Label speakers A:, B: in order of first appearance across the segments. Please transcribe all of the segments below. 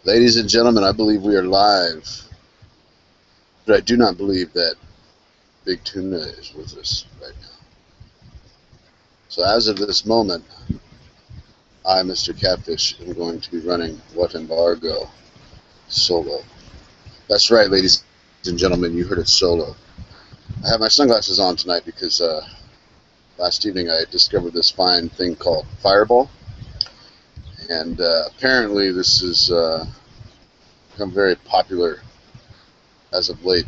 A: Ladies and gentlemen, I believe we are live, but I do not believe that Big Tuna is with us right now. So as of this moment, I, Mr. Catfish, am going to be running What Embargo solo. That's right, ladies and gentlemen, you heard it solo. I have my sunglasses on tonight because last evening I discovered this fine thing called Fireball. And apparently this has become very popular as of late.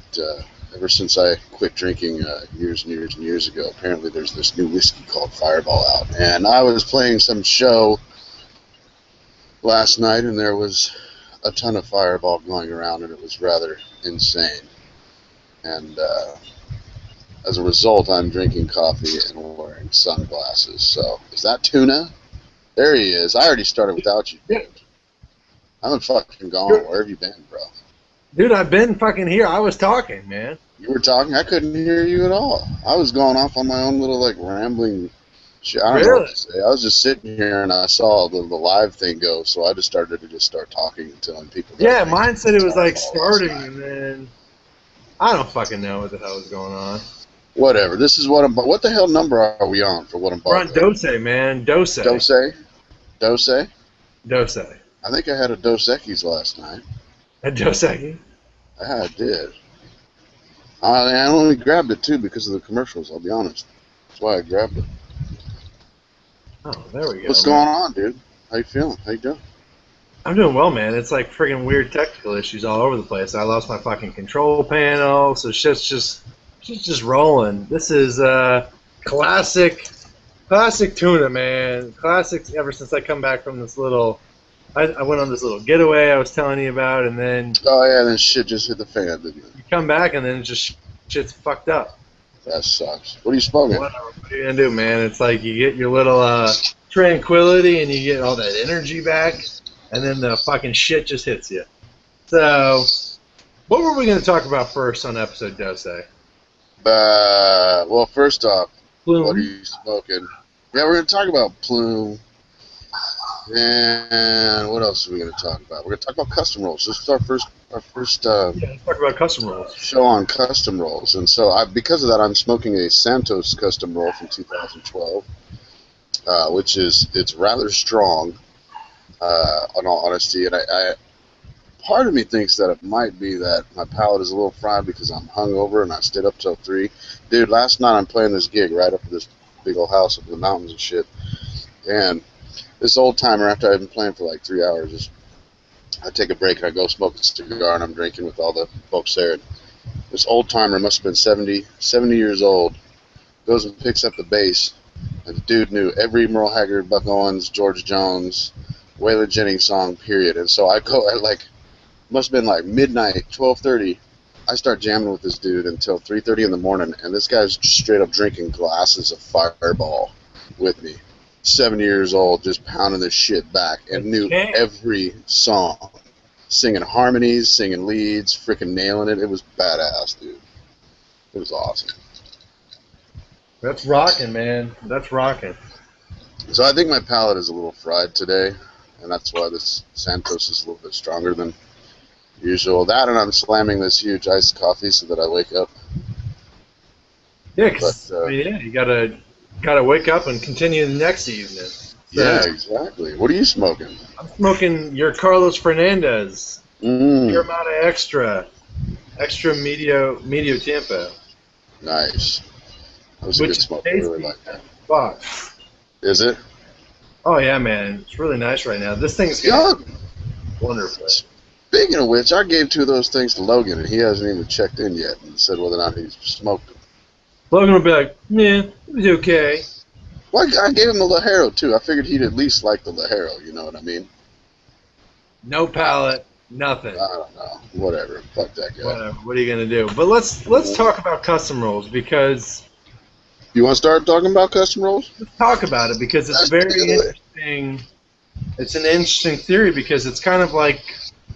A: Ever since I quit drinking years and years and years ago, apparently there's this new whiskey called Fireball out. And I was playing some show last night, and there was a ton of Fireball going around, and it was rather insane. And as a result, I'm drinking coffee and wearing sunglasses. So, is that Tuna? There he is. I already started without you, dude. I've been fucking gone. Where have you been, bro?
B: Dude, I've been fucking here. I was talking, man.
A: You were talking? I couldn't hear you at all. I was going off on my own little, like, rambling shit. I don't know what to say. I was just sitting here, and I saw the live thing go, so I just started to start talking and telling people.
B: Yeah, mine said it was, like, starting, and then I don't fucking know what the hell is going on.
A: Whatever. This is what the hell number are we on for What Embargo?
B: We're on Doce, man. Doce.
A: Doce? Doce?
B: Doce.
A: I think I had a Dos Equis last night.
B: A Dos Equis?
A: Yeah, I did. I only grabbed it, too, because of the commercials, I'll be honest. That's why I grabbed it.
B: Oh, there we go.
A: What's going on, dude? How you feeling? How you doing?
B: I'm doing well, man. It's like friggin' weird technical issues all over the place. I lost my fucking control panel, so shit's just rolling. This is classic Tuna, man. Classic ever since I come back from this little... I went on this little getaway I was telling you about, and then...
A: Oh, yeah, then shit just hit the fan, didn't it?
B: You come back, and then just shit's fucked up.
A: That sucks. What are you smoking?
B: What are you going to do, man? It's like you get your little tranquility, and you get all that energy back, and then the fucking shit just hits you. So, what were we going to talk about first on episode Doce?
A: Well, first off,
B: Plume.
A: What are you smoking? Yeah, we're going to talk about Plume. And what else are we going to talk about? We're going to talk about custom rolls. This is our first
B: let's talk about custom rolls.
A: Show on custom rolls. And so because of that, I'm smoking a Santos custom roll from 2012, which it's rather strong, in all honesty. And I part of me thinks that it might be that my palate is a little fried because I'm hungover and I stayed up till 3. Dude, last night I'm playing this gig right up at this big old house up in the mountains and shit. And this old timer, after I've been playing for like 3 hours, I take a break and I go smoke a cigar and I'm drinking with all the folks there. And this old timer must have been 70 years old, goes and picks up the bass, and the dude knew every Merle Haggard, Buck Owens, George Jones, Waylon Jennings song, period. And so I go at like, must have been like midnight, 12:30. I start jamming with this dude until 3:30 in the morning, and this guy's straight up drinking glasses of Fireball with me. 7 years old, just pounding this shit back, and knew every song, singing harmonies, singing leads, freaking nailing it. It was badass, dude. It was awesome.
B: That's rocking, man. That's rocking.
A: So I think my palate is a little fried today, and that's why this Santos is a little bit stronger than usual. That, and I'm slamming this huge iced coffee so that I wake up.
B: Yeah, you gotta wake up and continue the next evening. So,
A: yeah, exactly. What are you smoking?
B: I'm smoking your Carlos Fernandez. Pure Mata Extra Medio Tempo.
A: Nice. That was a good smoke. I really like that.
B: Box.
A: Is it?
B: Oh yeah, man. It's really nice right now. This thing's wonderful.
A: Speaking of which, I gave 2 of those things to Logan, and he hasn't even checked in yet and said whether or not he's smoked them.
B: Logan will be like, yeah, it was okay.
A: Well, I gave him the Lajero, too. I figured he'd at least like the Lajero, you know what I mean?
B: No palate, nothing.
A: I don't know. Whatever. Fuck that guy.
B: Whatever. What are you going to do? But let's talk about custom rolls, because...
A: You want to start talking about custom rolls?
B: Let's talk about it, because it's very interesting. It's an interesting theory, because it's kind of like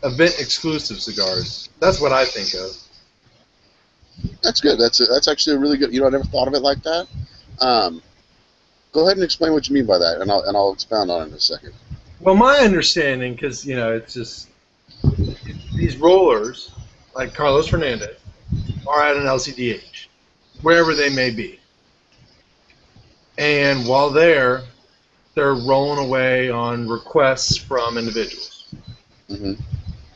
B: event-exclusive cigars. That's what I think of.
A: That's good. That's actually a really good. You know, I never thought of it like that. Go ahead and explain what you mean by that, and I'll expound on it in a second.
B: Well, my understanding, because it's just these rollers, like Carlos Fernandez, are at an LCDH, wherever they may be. And while they're rolling away on requests from individuals.
A: Mm-hmm.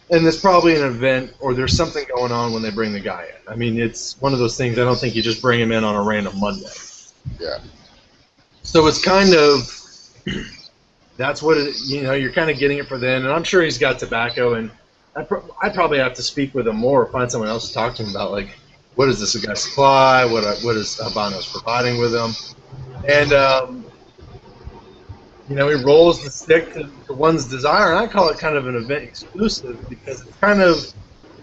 B: And there's probably an event or there's something going on when they bring the guy in. I mean, it's one of those things I don't think you just bring him in on a random Monday.
A: Yeah.
B: So it's kind of, that's what you're kind of getting it for then. And I'm sure he's got tobacco, and I'd probably have to speak with him more or find someone else to talk to him about, like, what is this guy supply? What is Habano's providing with him? And, he rolls the stick to one's desire, and I call it kind of an event exclusive because it's kind of,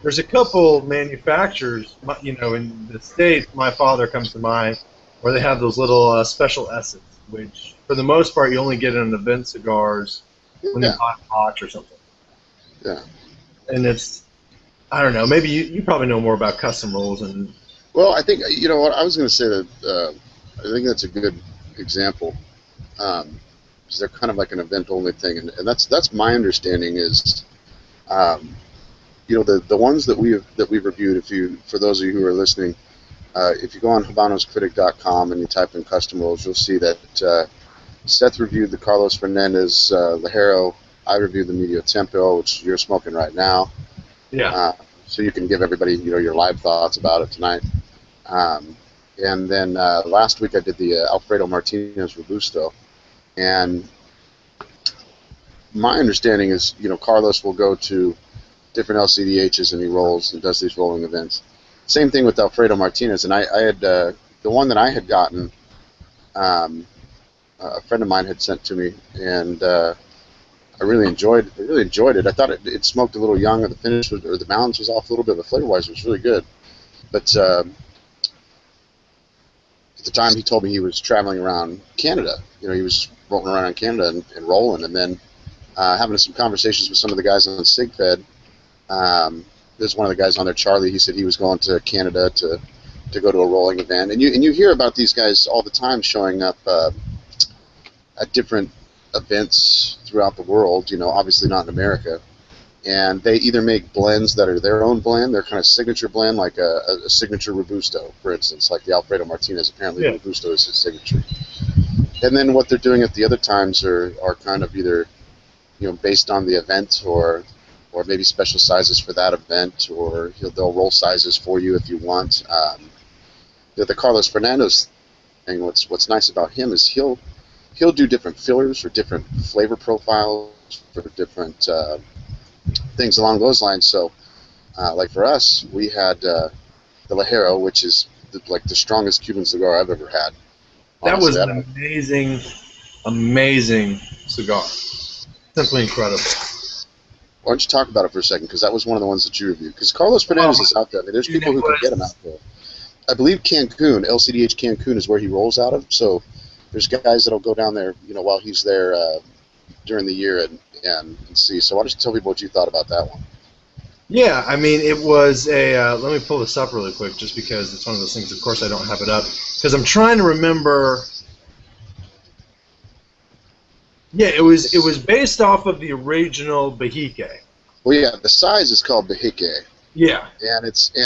B: there's a couple manufacturers, in the States, My Father comes to mind, where they have those little special S's, which for the most part you only get in event cigars when you buy a box or something.
A: Yeah.
B: And it's, I don't know, maybe you probably know more about custom rolls. And
A: well, I think, what I was going to say that I think that's a good example. Because they're kind of like an event-only thing, and that's my understanding is, the ones that we've reviewed. For those of you who are listening, if you go on habanoscritic.com and you type in custom rolls, you'll see that Seth reviewed the Carlos Fernandez Ligero. I reviewed the Medio Tempo, which you're smoking right now.
B: Yeah.
A: So you can give everybody your live thoughts about it tonight. And then last week I did the Alfredo Martinez Robusto. And my understanding is, Carlos will go to different LCDHs and he rolls and does these rolling events. Same thing with Alfredo Martinez. And I had the one that I had gotten, a friend of mine had sent to me, and I really enjoyed it. I thought it smoked a little young, or the finish was, or the balance was off a little bit, but flavor-wise it was really good. But at the time he told me he was traveling around Canada. He was rolling around in Canada and rolling, and then having some conversations with some of the guys on SigFed. There's one of the guys on there, Charlie. He said he was going to Canada to go to a rolling event, and you hear about these guys all the time showing up at different events throughout the world. Obviously not in America, and they either make blends that are their own blend, their kind of signature blend, like a signature Robusto, for instance, like the Alfredo Martinez. Apparently, Robusto is his signature. And then what they're doing at the other times are kind of either based on the event, or maybe special sizes for that event, or they'll roll sizes for you if you want. The Carlos Fernandez thing, what's nice about him is he'll do different fillers or different flavor profiles for different things along those lines. So, like for us, we had the Ligero, which is like the strongest Cuban cigar I've ever had. Honestly,
B: that was an amazing cigar. Simply incredible.
A: Why don't you talk about it for a second? Because that was one of the ones that you reviewed. Because Carlos Fernandez is out there. I mean, there's people who can get him out there. I believe Cancun, LCDH Cancun, is where he rolls out of. So there's guys that'll go down there, while he's there during the year and see. So why don't you tell people what you thought about that one?
B: Yeah, I mean, it was a. Let me pull this up really quick, just because it's one of those things. Of course, I don't have it up because I'm trying to remember. Yeah, it was based off of the original Bahique.
A: Well, yeah, the size is called Bahique.
B: Yeah.
A: And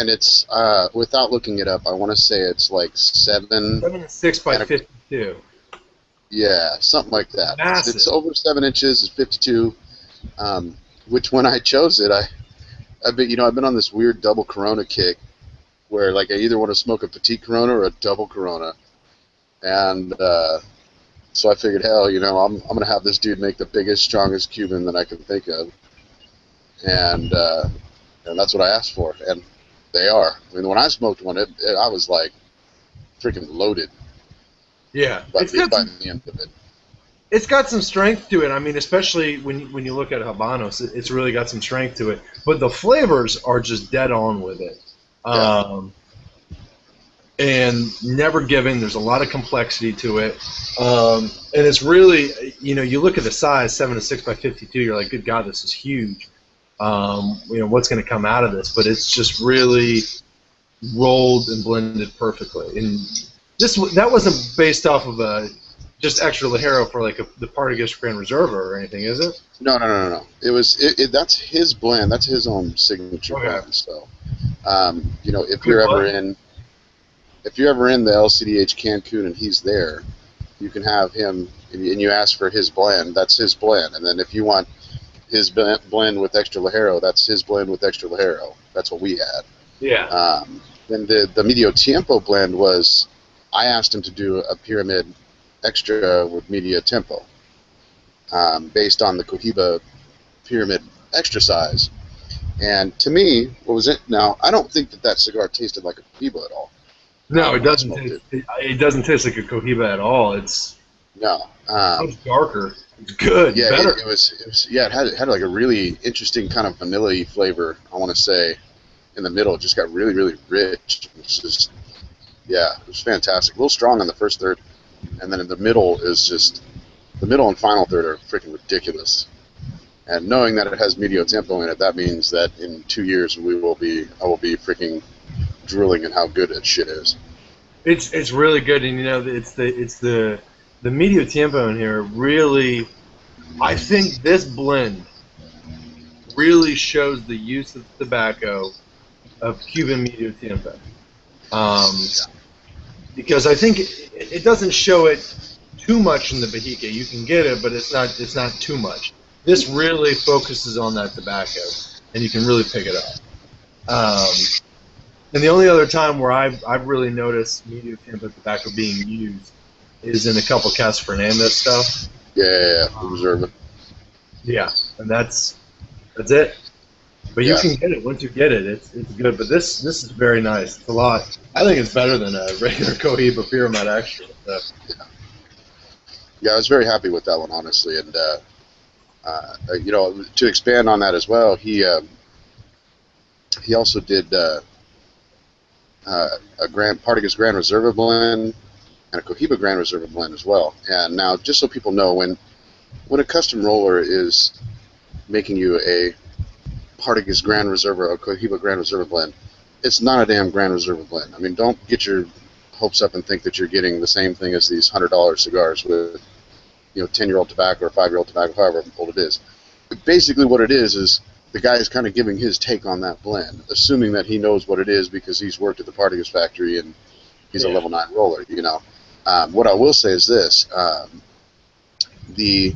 A: it's without looking it up, I want to say it's like 7
B: to 6 by 52.
A: Yeah, something like that.
B: Massive.
A: It's over 7 inches. It's 52. Which when I chose it, I've been on this weird double Corona kick, where like I either want to smoke a petite Corona or a double Corona, and so I figured, hell, I'm gonna have this dude make the biggest, strongest Cuban that I can think of, and that's what I asked for, and they are. I mean, when I smoked one, I was like freaking loaded.
B: Yeah,
A: by the end of it.
B: It's got some strength to it. I mean, especially when you look at Habanos, it's really got some strength to it. But the flavors are just dead on with it. And never giving. There's a lot of complexity to it. And it's really, you look at the size, 7 to 6 by 52, you're like, good God, this is huge. What's going to come out of this? But it's just really rolled and blended perfectly. And that wasn't based off of a just extra Ligero for like the Partagas Grand Reserva or anything, is it?
A: No. That's his blend. That's his own signature blend. So, you know, if you're ever in the LCDH Cancun and he's there, you can have him and you ask for his blend. That's his blend. And then if you want his blend with extra Ligero, that's his blend with extra Ligero. That's what we had.
B: Yeah.
A: Then the Medio Tiempo blend was, I asked him to do a Pyramid Extra with Medio Tempo, based on the Cohiba Pyramid Extra size. And to me, what was it? Now, I don't think that cigar tasted like a Cohiba at all.
B: No, it doesn't. It doesn't taste like a Cohiba at all. It's darker. It's good.
A: Yeah,
B: better.
A: It was. Yeah, it had like a really interesting kind of vanilla-y flavor. I want to say, in the middle, it just got really, really rich. It's just, yeah, it was fantastic. A little strong on the first third, and then in the middle is just, the middle and final third are freaking ridiculous. And knowing that it has Medio Tempo in it, that means that in 2 years I will be freaking drooling at how good that shit is.
B: It's really good, and you know it's the Medio Tempo in here really. I think this blend really shows the use of tobacco of Cuban Medio Tiempo, because I think it doesn't show it too much in the Bajica. You can get it, but it's not too much. This really focuses on that tobacco, and you can really pick it up. And the only other time where I've really noticed Medio Tiempo tobacco being used is in a couple Casa Fernandez stuff.
A: Yeah, Reserva.
B: Yeah, and that's it. But you can get it once you get it. It's good. But this is very nice. It's a lot. I think it's better than a regular Cohiba Pyramid Extra.
A: Yeah, I was very happy with that one, honestly. And you know, to expand on that as well, he also did a Partagas Grand Reserva blend and a Cohiba Grand Reserva blend as well. And now, just so people know, when a custom roller is making you a Partagas Grand Reserva or Cohiba Grand Reserva blend, it's not a damn Grand Reserva blend. I mean, don't get your hopes up and think that you're getting the same thing as these $100 cigars with, you know, 10-year-old tobacco or 5-year-old tobacco, however old it is. But basically what it is the guy is kind of giving his take on that blend, assuming that he knows what it is because he's worked at the Partagas factory and he's a level 9 roller, you know. What I will say is this. The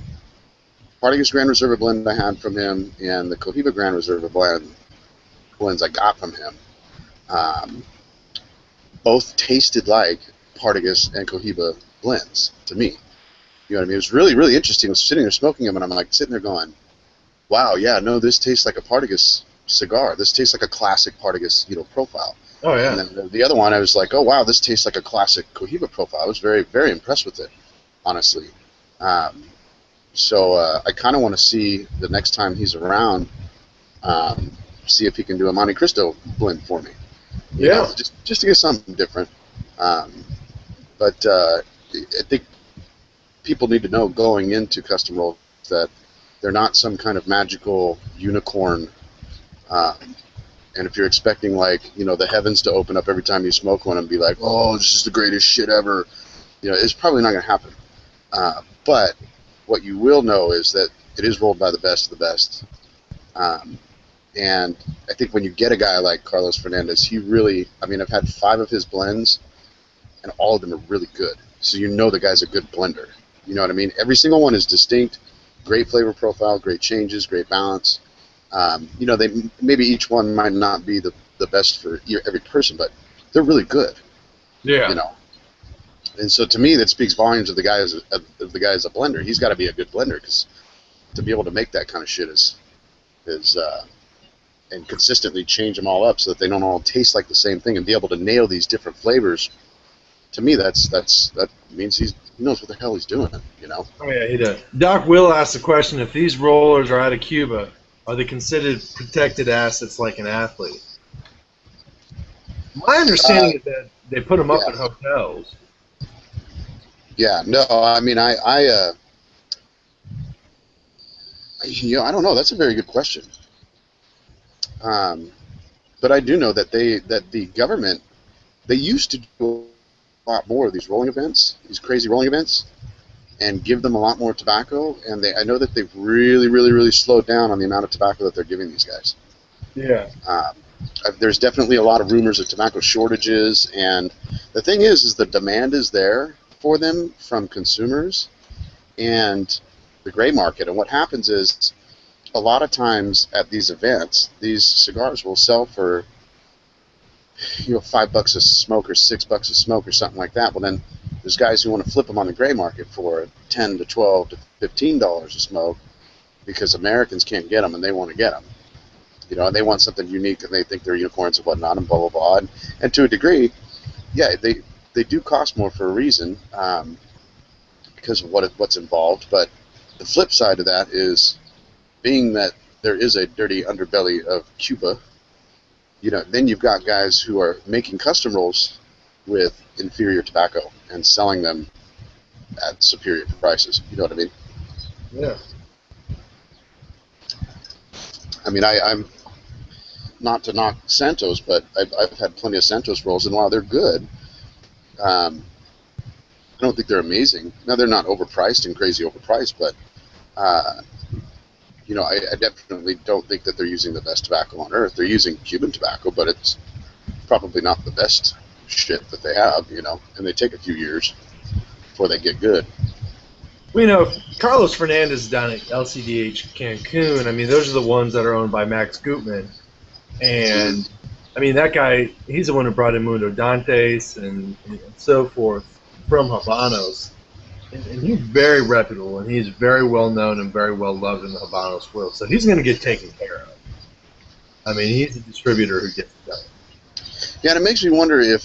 A: Partagas Grand Reserva blend I had from him and the Cohiba Grand Reserva blends I got from him, both tasted like Partagas and Cohiba blends to me. You know what I mean? It was really, really interesting. I was sitting there smoking them, and I'm like sitting there going, wow, yeah, no, this tastes like a Partagas cigar. This tastes like a classic Partagas, you know, profile.
B: Oh, yeah.
A: And then the other one, I was like, oh, wow, this tastes like a classic Cohiba profile. I was very, very impressed with it, honestly. So I kind of want to see the next time he's around, see if he can do a Monte Cristo blend for me. You know, just to get something different. But I think people need to know going into custom rolls that they're not some kind of magical unicorn. And if you're expecting, like, you know, the heavens to open up every time you smoke one and be like, oh, this is the greatest shit ever, you know, it's probably not going to happen. But what you will know is that it is rolled by the best of the best. And I think when you get a guy like Carlos Fernandez, he really, I mean, I've had 5 of his blends, and all of them are really good. So you know the guy's a good blender. You know what I mean? Every single one is distinct, great flavor profile, great changes, great balance. You know, maybe each one might not be the best for every person, but they're really good.
B: Yeah.
A: You know, and so to me, that speaks volumes of the guy as a blender. He's got to be a good blender, because to be able to make that kind of shit is and consistently change them all up so that they don't all taste like the same thing, and be able to nail these different flavors. To me, that means he knows what the hell he's doing. You know.
B: Oh yeah, he does. Doc Will asked the question: if these rollers are out of Cuba, are they considered protected assets like an athlete? My understanding is that they put them up in hotels.
A: Yeah, no, I mean, you know, I don't know. That's a very good question. But I do know that the government, they used to do a lot more of these rolling events, these crazy rolling events. and give them a lot more tobacco. And I know that they've really, really, really slowed down on the amount of tobacco that they're giving these guys.
B: Yeah.
A: There's definitely a lot of rumors of tobacco shortages, and the thing is the demand is there for them from consumers and the gray market. And what happens is a lot of times at these events, these cigars will sell for $5 a smoke or $6 a smoke or something like that. Well, then there's guys who want to flip them on the gray market for $10 to $12 to $15 a smoke because Americans can't get them and they want to get them. And they want something unique and they think they're unicorns and whatnot and blah, blah, blah. And to a degree, yeah, they do cost more for a reason because of what's involved. But the flip side of that is, being that there is a dirty underbelly of Cuba, then you've got guys who are making custom rolls with inferior tobacco and selling them at superior prices. You know what I mean?
B: Yeah.
A: I mean, I'm not to knock Santos, but I've had plenty of Santos rolls, and while they're good, I don't think they're amazing. Now, they're not overpriced and crazy overpriced, but I definitely don't think that they're using the best tobacco on earth. They're using Cuban tobacco, but it's probably not the best shit that they have, and they take a few years before they get good.
B: Well, Carlos Fernandez down at LCDH Cancun, I mean, those are the ones that are owned by Max Gutman. And, I mean, that guy, he's the one who brought in Mundo Dantes and so forth from Habanos. And he's very reputable, and he's very well known and very well loved in the Habanos world. So he's going to get taken care of. I mean, he's a distributor who gets it done.
A: Yeah, and it makes me wonder if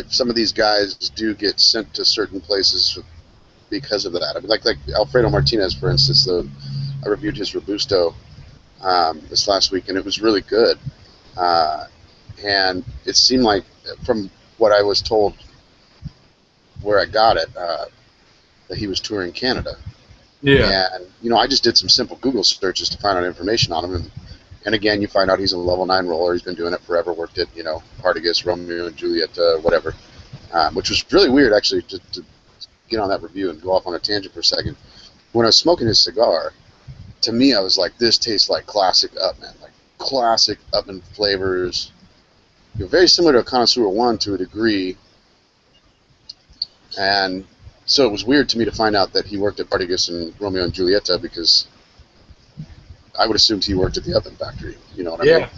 A: some of these guys do get sent to certain places because of that. I mean, like Alfredo Martinez, for instance. I reviewed his Robusto this last week, and it was really good. And it seemed like, from what I was told where I got it, that he was touring Canada.
B: Yeah.
A: And, I just did some simple Google searches to find out information on him. And again, you find out he's a level 9 roller. He's been doing it forever, worked at, Partagas, Romeo and Juliet, whatever. Which was really weird, actually, to get on that review and go off on a tangent for a second. When I was smoking his cigar, to me, I was like, this tastes like classic Upman, like classic Upman flavors. Very similar to a Connoisseur 1 to a degree. And so it was weird to me to find out that he worked at Partagas and Romeo and Julieta, because I would assume he worked at the Upman factory. You know what I mean?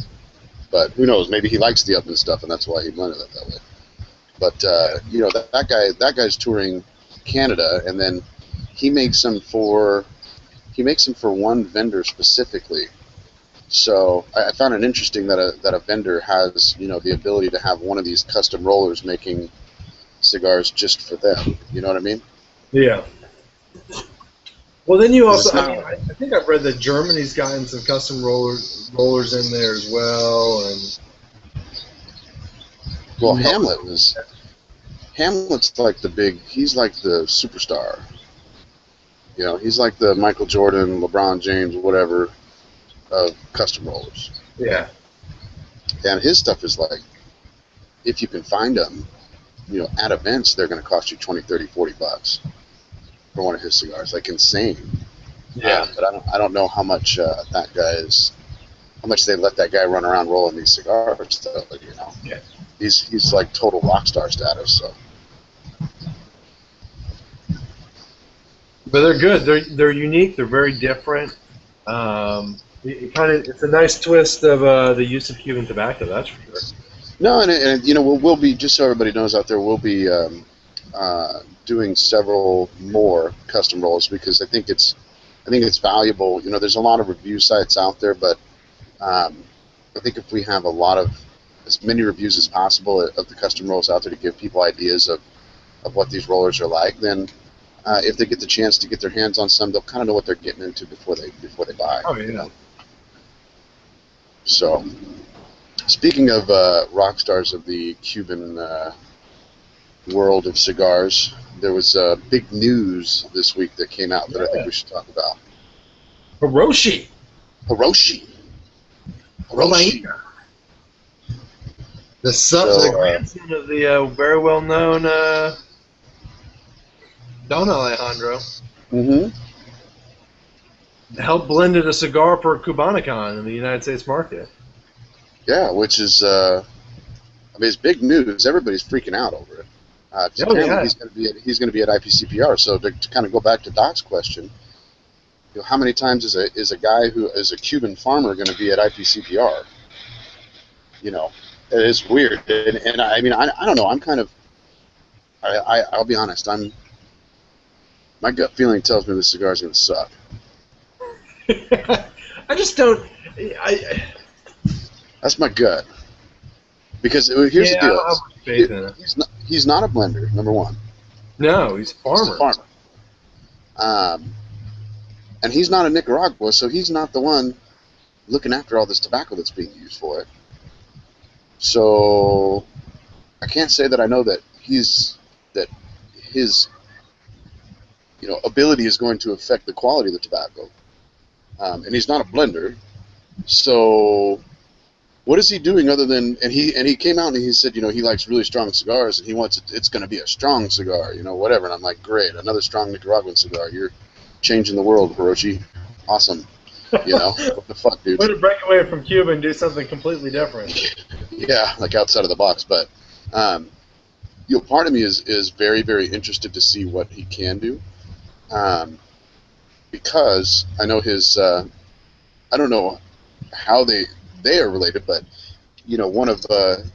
A: But who knows? Maybe he likes the Upman stuff, and that's why he blended it that way. But that guy's touring Canada, and then he makes them for one vendor specifically. So I found it interesting that a vendor has the ability to have one of these custom rollers making cigars just for them. You know what I mean?
B: Yeah. Well, then you also, I think I've read that Germany's gotten some custom rollers in there as well, and.
A: Well, Hamlet's like he's like the superstar. He's like the Michael Jordan, LeBron James, whatever, of custom rollers.
B: Yeah.
A: And his stuff is like, if you can find them, at events, they're going to cost you $20, $30, $40 for one of his cigars. Like, insane.
B: Yeah.
A: But I don't know how much how much they let that guy run around rolling these cigars, though,
B: Yeah.
A: He's like total rock star status, so.
B: But they're good. They're unique. They're very different. It's a nice twist of the use of Cuban tobacco. That's for sure.
A: No, and we'll be, just so everybody knows out there, we'll be doing several more custom rolls, because I think it's valuable. There's a lot of review sites out there, but I think if we have as many reviews as possible of the custom rolls out there to give people ideas of what these rollers are like, then if they get the chance to get their hands on some, they'll kind of know what they're getting into before they buy.
B: Oh, yeah.
A: So, speaking of rock stars of the Cuban world of cigars, there was big news this week that came out that I think we should talk about.
B: Hiroshi. The grandson of the very well-known Don Alejandro helped blended a cigar for Cubanicon in the United States market.
A: Yeah, which is, I mean, it's big news. Everybody's freaking out over it. Apparently he's going to be at IPCPR. So to kind of go back to Doc's question, you know, how many times is a guy who is a Cuban farmer going to be at IPCPR? You know, it's weird. And I mean, I don't know. I'm kind of, I'll be honest. My gut feeling tells me the cigar's going to suck.
B: I just don't.
A: That's my gut. Because here's the deal. He's not a blender, number one.
B: No, he's a farmer.
A: He's a farmer. And he's not a Nicaragua, so he's not the one looking after all this tobacco that's being used for it. So I can't say that I know that his ability is going to affect the quality of the tobacco. And he's not a blender. So what is he doing other than, and he came out and he said, you know, he likes really strong cigars and he wants it's going to be a strong cigar, you know, whatever. And I'm like, great, another strong Nicaraguan cigar. You're changing the world, Hiroshi. Awesome. You know, what the fuck, dude?
B: Way to break away from Cuba and do something completely different.
A: Yeah, like outside of the box. But, you know, part of me is very, very interested to see what he can do. Because I know his, I don't know how they are related, but, you know, one of Don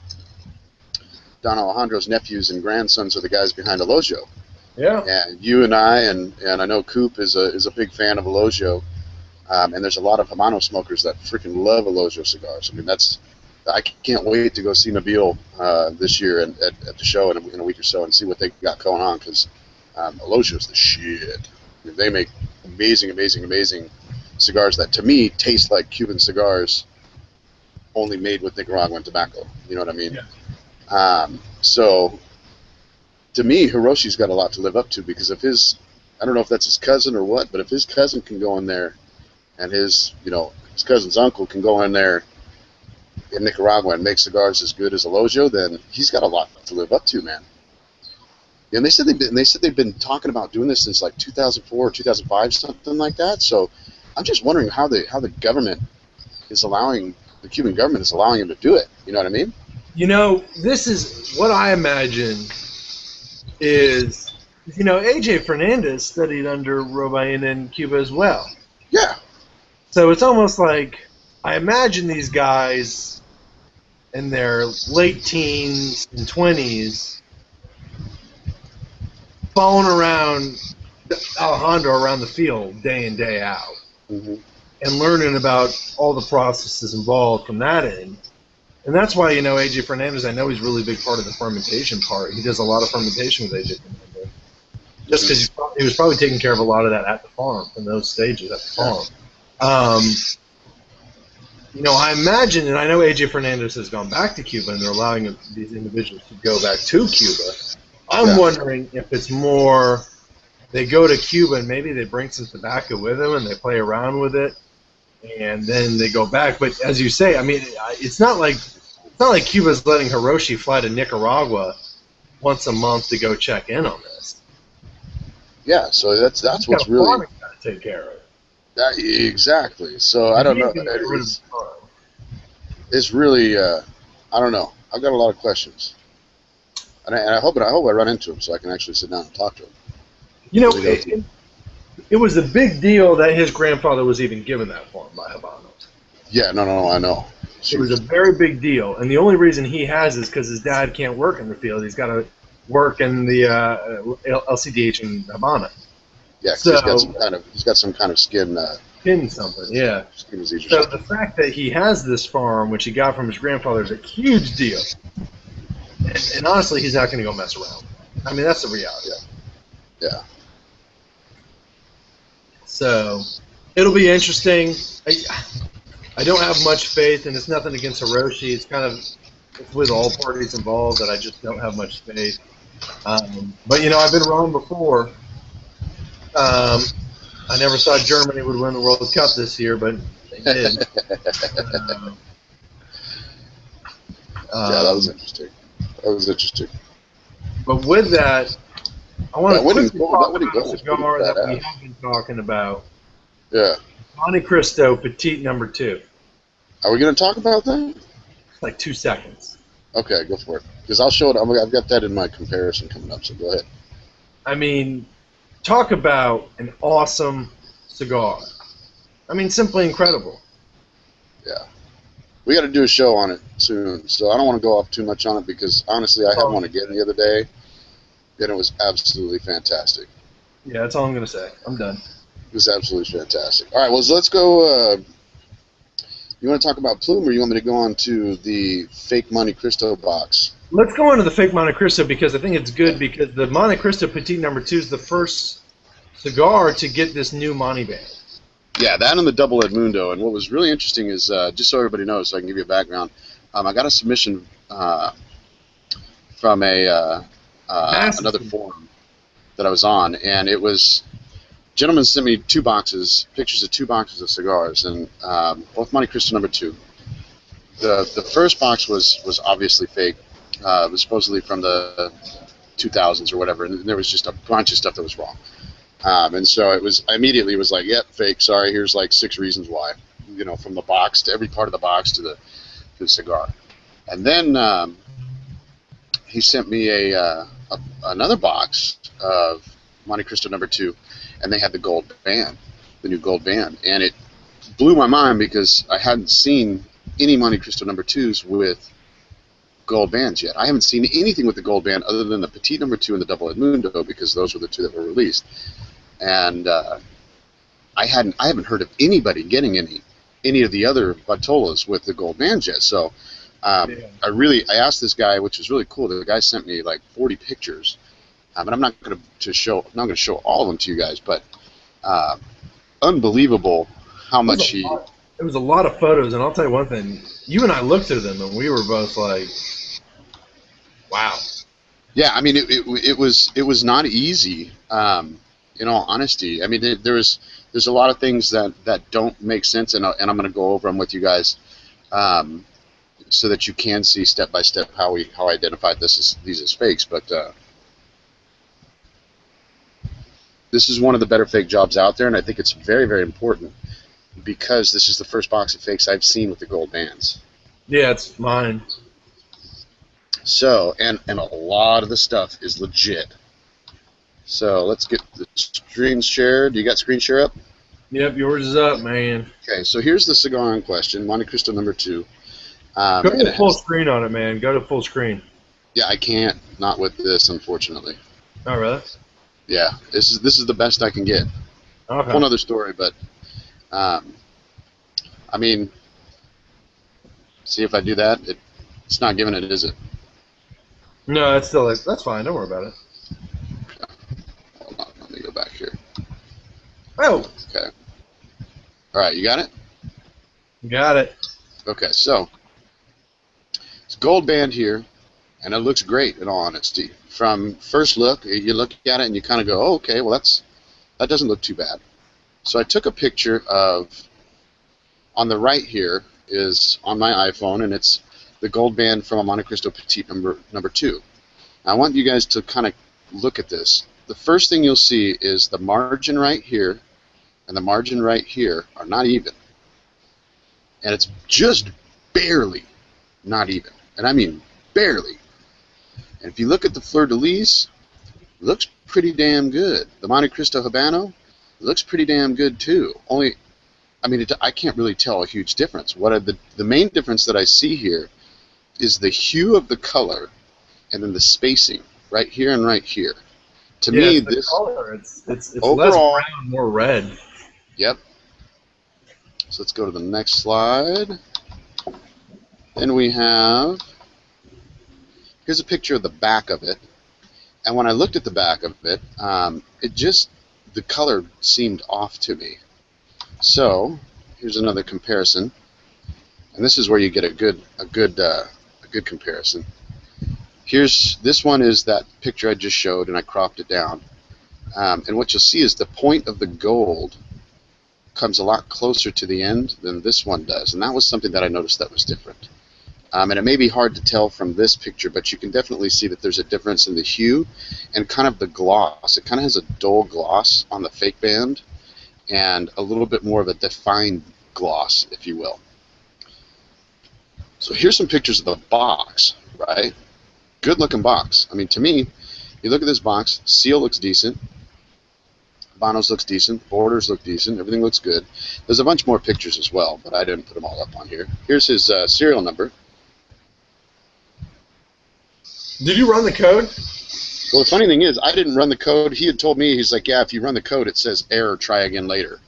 A: Alejandro's nephews and grandsons are the guys behind Elogio.
B: Yeah.
A: And you and I know Coop is a big fan of Elogio, and there's a lot of Habano smokers that freaking love Elogio cigars. I mean, I can't wait to go see Nabil this year at the show in a week or so and see what they got going on, because Elogio's the shit. I mean, they make amazing cigars that, to me, taste like Cuban cigars, only made with Nicaraguan tobacco. You know what I mean? Yeah. So, to me, Hiroshi's got a lot to live up to, because if I don't know if that's his cousin or what, but if his cousin can go in there, and his cousin's uncle can go in there in Nicaragua and make cigars as good as Elogio, then he's got a lot to live up to, man. And they said they've been talking about doing this since like 2004 or 2005, something like that. So I'm just wondering how the government is allowing, the Cuban government is allowing him to do it. You know what I mean?
B: You know, this is what I imagine is, you know, AJ Fernandez studied under Robain in Cuba as well.
A: Yeah.
B: So it's almost like, I imagine these guys in their late teens and 20s following around Alejandro around the field day in, day out, and learning about all the processes involved from that end. And that's why, you know, AJ Fernandez, I know he's a really big part of the fermentation part. He does a lot of fermentation with AJ Fernandez. Just because he was probably taking care of a lot of that at the farm, in those stages at the farm. You know, I imagine, and I know AJ Fernandez has gone back to Cuba, and they're allowing these individuals to go back to Cuba. I'm wondering if it's more they go to Cuba and maybe they bring some tobacco with them and they play around with it, and then they go back. But as you say, I mean, it's not like Cuba's letting Hiroshi fly to Nicaragua once a month to go check in on this.
A: Yeah, so that's what's really
B: got to take care of.
A: Exactly. So I don't know. It's really I don't know. I've got a lot of questions, and I hope I run into him so I can actually sit down and talk to him.
B: You know, it was a big deal that his grandfather was even given that farm by Habanos.
A: Yeah, no, I know.
B: It was a very big deal, and the only reason he has is because his dad can't work in the field. He's got to work in the LCDH in Habana.
A: Yeah, so, he's got some kind of skin.
B: Skin something, yeah.
A: Skin disease.
B: So the fact that he has this farm, which he got from his grandfather, is a huge deal. And honestly, he's not going to go mess around. I mean, that's the reality.
A: Yeah.
B: So it'll be interesting. I don't have much faith, and it's nothing against Hiroshi. It's kind of with all parties involved that I just don't have much faith. But, you know, I've been wrong before. I never thought Germany would win the World Cup this year, but they did.
A: Yeah, that was interesting. That was interesting.
B: But with that, I want
A: That
B: to
A: wouldn't
B: quickly
A: go.
B: talk
A: That wouldn't
B: about
A: go.
B: a
A: Was pretty
B: cigar that we
A: badass.
B: have been talking about.
A: Yeah.
B: Monte Cristo Petite Number 2.
A: Are we gonna talk about that?
B: It's like 2 seconds.
A: Okay, go for it. Because I'll show it. I've got that in my comparison coming up. So go ahead.
B: I mean, talk about an awesome cigar. I mean, simply incredible.
A: Yeah. We got to do a show on it soon. So I don't want to go off too much on it because honestly, I had one again the other day, and it was absolutely fantastic.
B: Yeah, that's all I'm gonna say. I'm done.
A: It was absolutely fantastic. All right, well, so let's go. You want to talk about Plume, or you want me to go on to the fake Monte Cristo box?
B: Let's go on to the fake Monte Cristo because I think it's good because the Monte Cristo Petite Number 2 is the first cigar to get this new Monte band.
A: Yeah, that and the double Edmundo. And what was really interesting is, just so everybody knows, so I can give you a background, I got a submission from another forum that I was on, and it was gentleman sent me 2 boxes, pictures of 2 boxes of cigars, and both Monte Cristo Number 2. The first box was obviously fake. It was supposedly from the 2000s or whatever, and there was just a bunch of stuff that was wrong. And so I immediately was like, yep, fake, sorry, here's like 6 reasons why. You know, from the box to every part of the box to the cigar. And then he sent me another box of Monte Cristo Number 2, and they had the gold band, the new gold band. And it blew my mind because I hadn't seen any Monte Cristo Number 2s with gold bands yet. I haven't seen anything with the gold band other than the Petite Number 2 and the Double Edmundo because those were the 2 that were released. And I haven't heard of anybody getting any of the other Bartolas with the gold bands yet. So I asked this guy, which was really cool. The guy sent me like 40 pictures, and I'm not going to show all of them to you guys, but unbelievable how much he.
B: It was a lot of photos, and I'll tell you one thing. You and I looked at them, and we were both like, "Wow."
A: Yeah, I mean, it was not easy. In all honesty, I mean, there's a lot of things that don't make sense, and I'm going to go over them with you guys, so that you can see step by step how I identified these as fakes. But this is one of the better fake jobs out there, and I think it's very, very important because this is the first box of fakes I've seen with the gold bands.
B: Yeah, it's mine.
A: So, and a lot of the stuff is legit. So let's get the screen shared. You got screen share up?
B: Yep, yours is up, man.
A: Okay, so here's the cigar in question, Monte Cristo Number 2.
B: Go to full screen on it, man. Go to full screen.
A: Yeah, I can't. Not with this, unfortunately.
B: Oh, really?
A: Yeah, this is the best I can get.
B: Okay.
A: Whole other story, but I mean, see if I do that, it's not giving it, is it?
B: No, that's fine. Don't worry about it.
A: Hold on, let me go back here.
B: Oh.
A: Okay. All right, you got it?
B: Got it.
A: Okay, so it's gold band here, and it looks great in all honesty. From first look, you look at it and you kind of go, oh, okay, well that doesn't look too bad. So I took a picture of, on the right here is on my iPhone, and it's the gold band from a Monte Cristo Petite number 2. Now, I want you guys to kind of look at this. The first thing you'll see is the margin right here and the margin right here are not even. And it's just barely not even. And I mean barely. And if you look at the fleur-de-lis, it looks pretty damn good. The Monte Cristo Habano looks pretty damn good too. Only, I mean, I can't really tell a huge difference. What are the main difference that I see here is the hue of the color and then the spacing right here and right here. To me, this
B: color, it's
A: overall,
B: less brown, more red.
A: Yep. So let's go to the next slide. Then we have, here's a picture of the back of it. And when I looked at the back of it, the color seemed off to me. So here's another comparison, and this is where you get a good comparison. This one is that picture I just showed, and I cropped it down. And what you'll see is the point of the gold comes a lot closer to the end than this one does, and that was something that I noticed that was different. And it may be hard to tell from this picture, but you can definitely see that there's a difference in the hue and kind of the gloss. It kind of has a dull gloss on the fake band and a little bit more of a defined gloss, if you will. So here's some pictures of the box, right? Good looking box. I mean, to me, you look at this box, seal looks decent, Habanos looks decent, borders look decent, everything looks good. There's a bunch more pictures as well, but I didn't put them all up on here. Here's his serial number.
B: Did you run the code?
A: Well, the funny thing is, I didn't run the code. He had told me, he's like, yeah, if you run the code, it says error, try again later,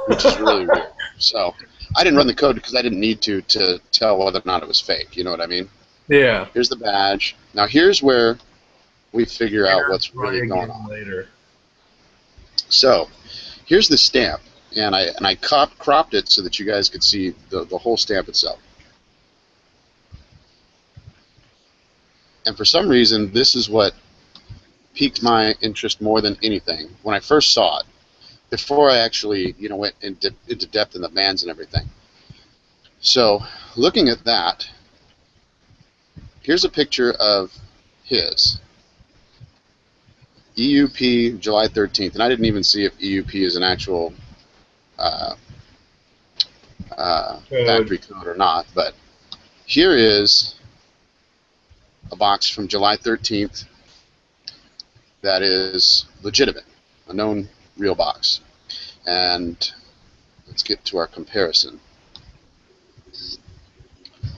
A: which is really weird. So I didn't run the code because I didn't need to tell whether or not it was fake. You know what I mean?
B: Yeah.
A: Here's the badge. Now here's where we figure out what's really going on.
B: Later.
A: So here's the stamp, and I cropped it so that you guys could see the whole stamp itself. And for some reason, this is what piqued my interest more than anything when I first saw it, before I actually, went into depth in the bands and everything. So, looking at that, here's a picture of his. EUP July 13th, and I didn't even see if EUP is an actual factory code or not, but here is a box from July 13th that is legitimate, a known real box. And let's get to our comparison.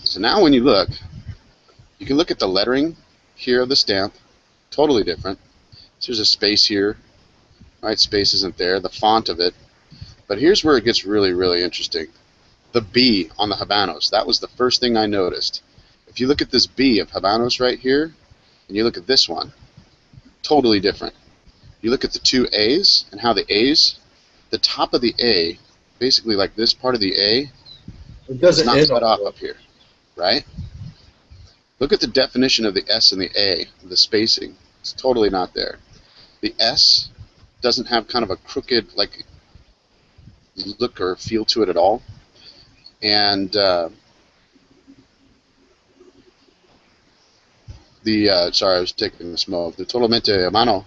A: So now when you look, you can look at the lettering here of the stamp, totally different. So there's a space here, right? Space isn't there, the font of it. But here's where it gets really, really interesting. The B on the Habanos, that was the first thing I noticed. If you look at this B of Habanos right here, and you look at this one, totally different. You look at the two A's and how the A's, the top of the A, basically like this part of the A,
B: it doesn't
A: not
B: end
A: cut off up here, right? Look at the definition of the S and the A, the spacing. It's totally not there. The S doesn't have kind of a crooked like look or feel to it at all. And sorry, I was taking the smoke. The Totalmente a Mano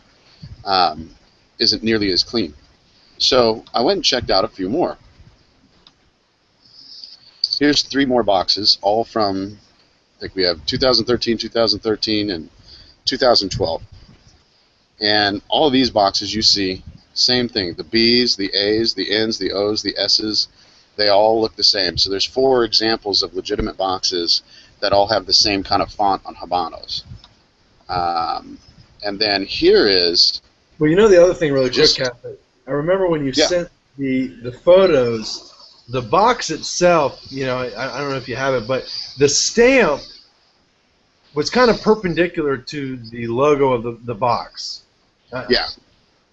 A: isn't nearly as clean. So I went and checked out a few more. Here's 3 more boxes, all from, I think we have 2013, 2013, and 2012. And all of these boxes you see, same thing. The B's, the A's, the N's, the O's, the S's, they all look the same. So there's 4 examples of legitimate boxes that all have the same kind of font on Habanos. And then here is...
B: Well, the other thing really quick, Captain. I remember when you sent the photos, the box itself, I don't know if you have it, but the stamp was kind of perpendicular to the logo of the box.
A: Yeah.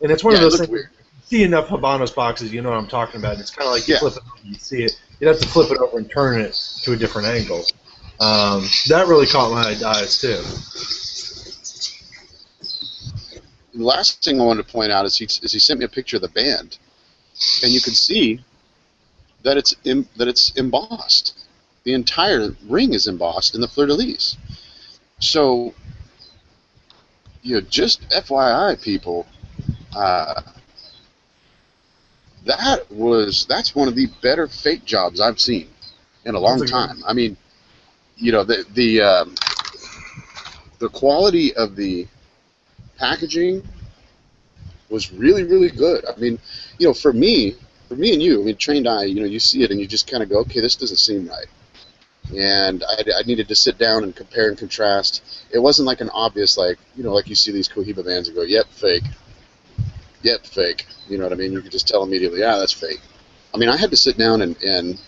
B: And it's one of those things,
A: weird.
B: You see enough Habanos boxes, you know what I'm talking about. It's kind of like you flip it over, you see it. You'd have to flip it over and turn it to a different angle. That really caught my eyes, too.
A: The last thing I wanted to point out is he sent me a picture of the band, and you can see that it's embossed. The entire ring is embossed in the fleur-de-lis. So, just FYI, people, that's one of the better fake jobs I've seen in a long time. I mean, the quality of the packaging was really, really good. I mean, for me and you, I mean, trained eye, you see it and you just kind of go, okay, this doesn't seem right. And I needed to sit down and compare and contrast. It wasn't like an obvious, like you see these Cohiba bands and go, yep, fake. Yep, fake. You know what I mean? You could just tell immediately, yeah, that's fake. I mean, I had to sit down and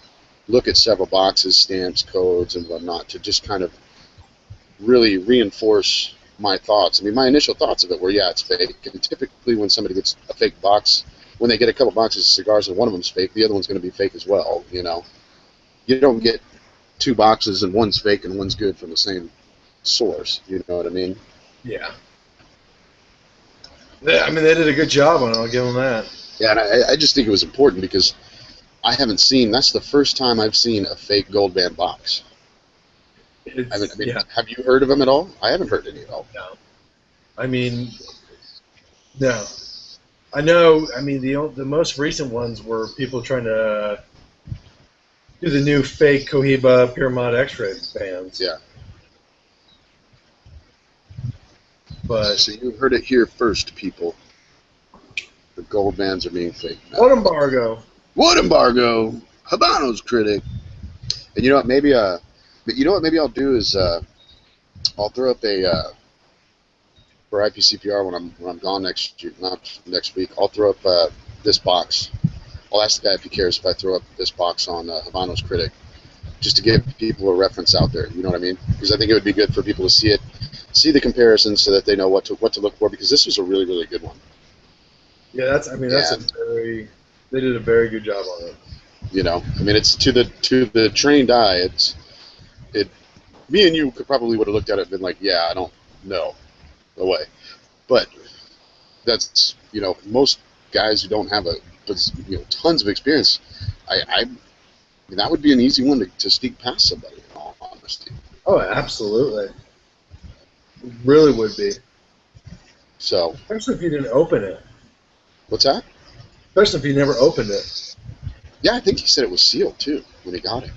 A: look at several boxes, stamps, codes, and whatnot to just kind of really reinforce my thoughts. I mean, my initial thoughts of it were, yeah, it's fake. And typically when somebody gets a fake box, when they get a couple boxes of cigars and one of them's fake, the other one's going to be fake as well, You don't get 2 boxes and one's fake and one's good from the same source. You know what I mean?
B: Yeah. I mean, they did a good job on it. I'll give them that.
A: Yeah, and I just think it was important because I haven't seen, that's the first time I've seen a fake gold band box.
B: Yeah.
A: Have you heard of them at all? I haven't heard any at all.
B: No. I mean, no. I know. I mean, the most recent ones were people trying to do the new fake Cohiba Pyramid X-ray bands.
A: Yeah.
B: But
A: So you heard it here first, people. The gold bands are being fake now.
B: what embargo?
A: What embargo? Habano's critic. And you know what? Maybe maybe I'll do is I'll throw up a for IPCPR when I'm gone next week. I'll throw up this box. I'll ask the guy if he cares if I throw up this box on Habano's critic, just to give people a reference out there. You know what I mean? Because I think it would be good for people to see it, see the comparisons, so that they know what to look for. Because this was a really, really good one.
B: Yeah, that's a very. They did a very good job on it.
A: You know, I mean, it's to the trained eye. Me and you would have looked at it and been like, yeah, I don't know, no way. But that's, most guys who don't have tons of experience. I mean, that would be an easy one to sneak past somebody, in all honesty.
B: Oh, absolutely. It really would be.
A: So,
B: Especially if you didn't open it.
A: what's that?
B: Especially if you never opened it.
A: Yeah, I think he said it was sealed too when he got it.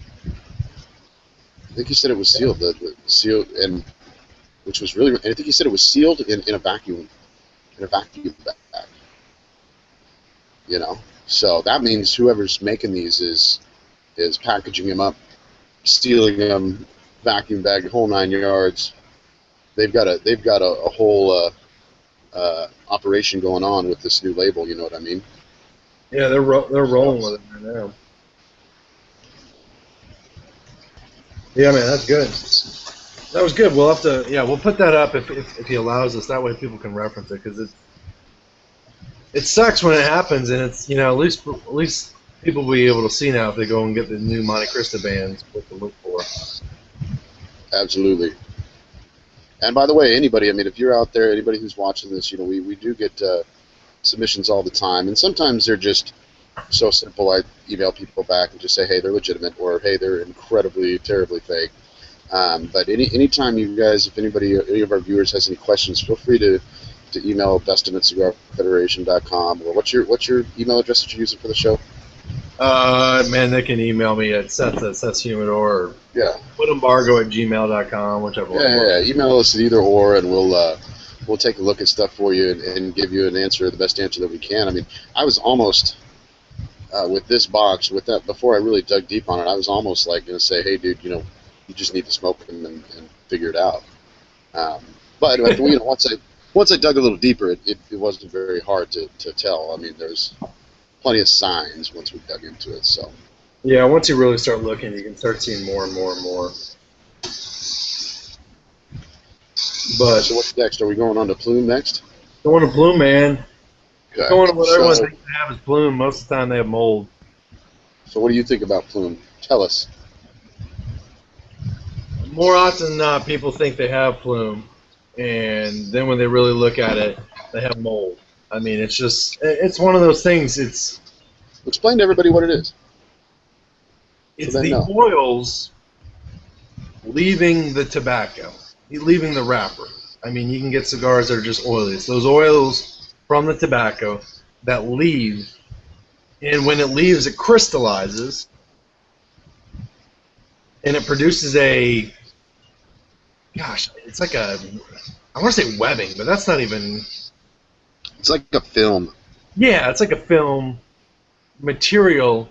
A: I think he said it was sealed, the sealed, and which was really. And I think he said it was sealed in a vacuum bag. So that means whoever's making these is packaging them up, sealing them, vacuum bag, the whole 9 yards. They've got a whole operation going on with this new label. You know what I mean?
B: Yeah, they're rolling with it right now. Yeah, man, that's good. That was good. We'll have to, we'll put that up if he allows us. That way people can reference it, because it sucks when it happens, and it's at least people will be able to see now if they go and get the new Monte Cristo bands what to look for.
A: Absolutely. And by the way, anybody, I mean, if you're out there, anybody who's watching this, we do get submissions all the time, and sometimes they're just so simple. I email people back and just say, hey, they're legitimate, or hey, they're incredibly, terribly fake. But anytime you guys, if any of our viewers has any questions, feel free to email Dustin at cigarfederation.com, or what's your email address that you're using for the show?
B: Man, they can email me at Seth@SethHumidor, or putembargo@gmail.com, whichever one.
A: Yeah, email us at either or, and we'll take a look at stuff for you and give you the best answer that we can. I mean, I was almost with this box, with that, before I really dug deep on it, I was almost like going to say, hey, dude, you just need to smoke them and figure it out. But once I dug a little deeper, it wasn't very hard to tell. I mean, there's plenty of signs once we dug into it. So
B: yeah, once you really start looking, you can start seeing more and more and more. But
A: so what's next? Are we going on to Plume next?
B: Going to Plume, man.
A: Okay.
B: Going to what everyone thinks they have is Plume. Most of the time they have mold.
A: So what do you think about Plume? Tell us.
B: More often than not, people think they have Plume, and then when they really look at it, they have mold. I mean, it's one of those things.
A: Explain to everybody what it is.
B: It's the oils leaving the tobacco, leaving the wrapper. I mean, you can get cigars that are just oily. It's those oils from the tobacco that leave, and when it leaves, it crystallizes, and it produces it's like I want to say webbing, but that's not even.
A: It's like a film.
B: Yeah, it's like a film material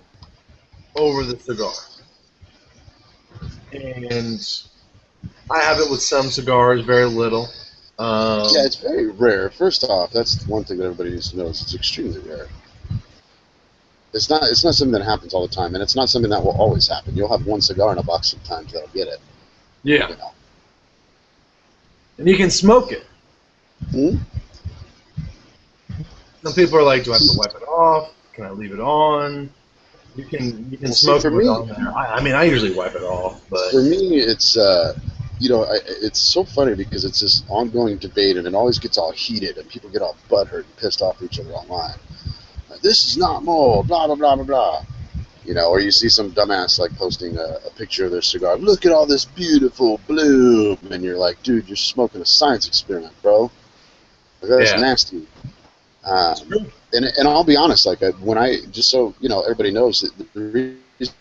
B: over the cigar. And I have it with some cigars, very little.
A: Yeah, it's very rare. First off, that's one thing that everybody needs to know is it's extremely rare. It's not something that happens all the time, and it's not something that will always happen. You'll have one cigar in a box sometimes that'll get it.
B: Yeah. And you can smoke it.
A: Hmm?
B: Some people are like, do I have to wipe it off? Can I leave it on? You can smoke it on there. I mean, I usually wipe it off, but
A: for me, it's it's so funny because it's this ongoing debate, and it always gets all heated, and people get all butthurt and pissed off at each other online. This is not mold, blah blah blah blah blah. You know, or you see some dumbass like posting a picture of their cigar. Look at all this beautiful bloom, and you're like, dude, you're smoking a science experiment, bro. Like, that's
B: Yeah.
A: nasty. And I'll be honest, like when I just so you know, everybody knows that the reason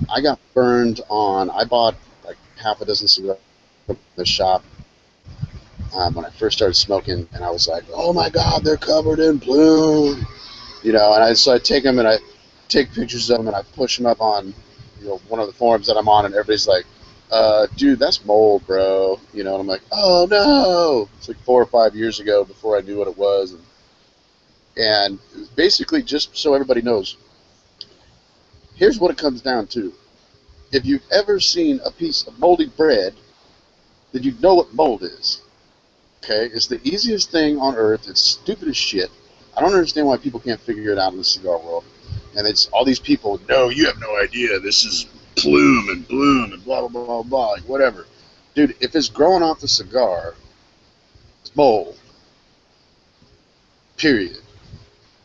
A: I got burned on, I bought like half a dozen cigars from the shop when I first started smoking, and I was like, oh my god, they're covered in bloom, you know. And so I take them and I take pictures of them and I push them up on, you know, one of the forums that I'm on, and everybody's like, dude, that's mold, bro. You know, and I'm like, oh no. It's like 4 or 5 years ago before I knew what it was. And basically, just so everybody knows, here's what it comes down to. If you've ever seen a piece of moldy bread, then you know what mold is. Okay? It's the easiest thing on earth. It's stupid as shit. I don't understand why people can't figure it out in the cigar world. And it's all these people, no, you have no idea. This is plume and bloom and blah, blah, blah, blah, blah, like whatever. Dude, if it's growing off the cigar, it's mold. Period.